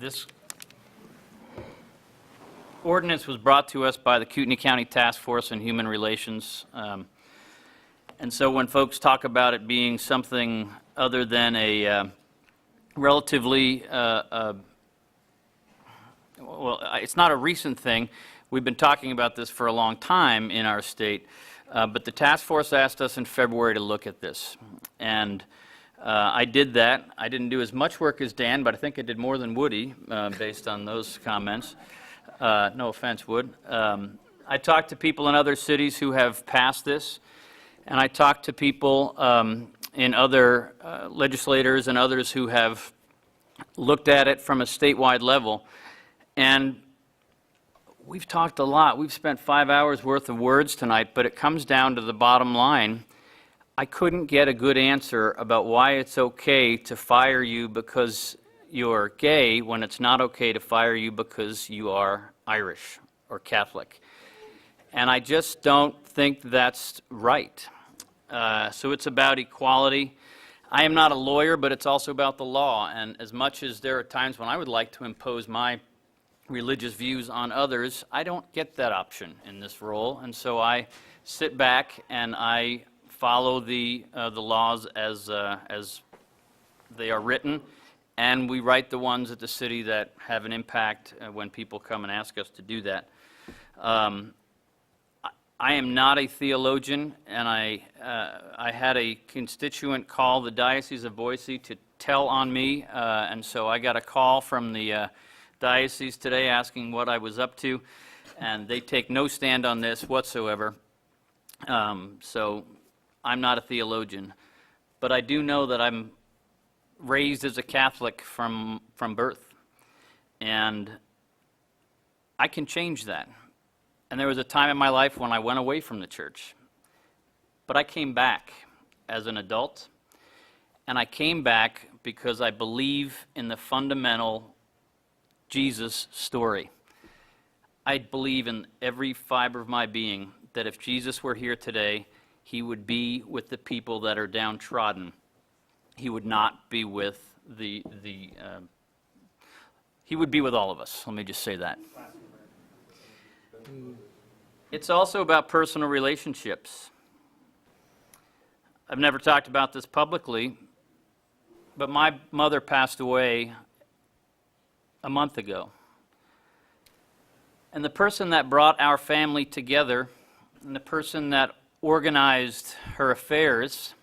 This ordinance was brought to us by the Kootenai County Task Force on Human Relations. And so when folks talk about it being something other than a relatively, well, it's not a recent thing. We've been talking about this for a long time in our state, but the task force asked us in February to look at this. And I did that. I didn't do as much work as Dan, but I think I did more than Woody based on those comments. No offense, Wood. I talked to people in other cities who have passed this, and I talked to people in other legislators and others who have looked at it from a statewide level. And we've talked a lot. We've spent 5 hours worth of words tonight, but it comes down to the bottom line. I couldn't get a good answer about why it's okay to fire you because you're gay when it's not okay to fire you because you are Irish or Catholic. And I just don't think that's right. So it's about equality. I am not a lawyer, but it's also about the law. And as much as there are times when I would like to impose my religious views on others, I don't get that option in this role. And so I sit back and I follow the laws as they are written, and we write the ones at the city that have an impact when people come and ask us to do that. I am not a theologian, and I had a constituent call the Diocese of Boise to tell on me, and so I got a call from the diocese today asking what I was up to, and they take no stand on this whatsoever. So I'm not a theologian, but I do know that I'm raised as a Catholic from birth, and I can change that. And there was a time in my life when I went away from the church, but I came back as an adult, and I came back because I believe in the fundamental Jesus story. I believe in every fiber of my being that if Jesus were here today, he would be with the people that are downtrodden. He would not be with he would be with all of us. Let me just say that. It's also about personal relationships. I've never talked about this publicly, but my mother passed away a month ago. And the person that brought our family together, and the person that organized her affairs,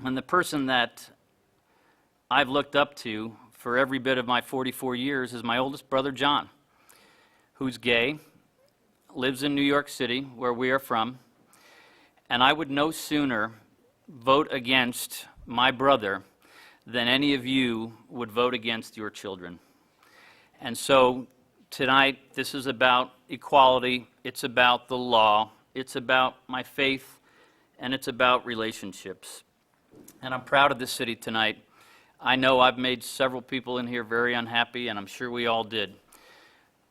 and the person that I've looked up to for every bit of my 44 years is my oldest brother, John, who's gay, lives in New York City, where we are from, and I would no sooner vote against my brother than any of you would vote against your children. And so tonight, this is about equality, it's about the law, it's about my faith, and it's about relationships. And I'm proud of this city tonight. I know I've made several people in here very unhappy, and I'm sure we all did.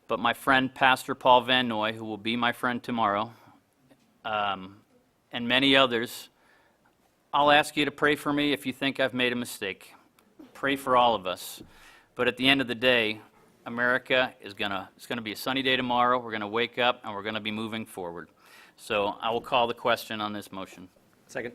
But my friend, Pastor Paul Van Noy, who will be my friend tomorrow, and many others, I'll ask you to pray for me if you think I've made a mistake. Pray for all of us. But at the end of the day, America it's going to be a sunny day tomorrow. We're going to wake up, and we're going to be moving forward. So I will call the question on this motion. Second.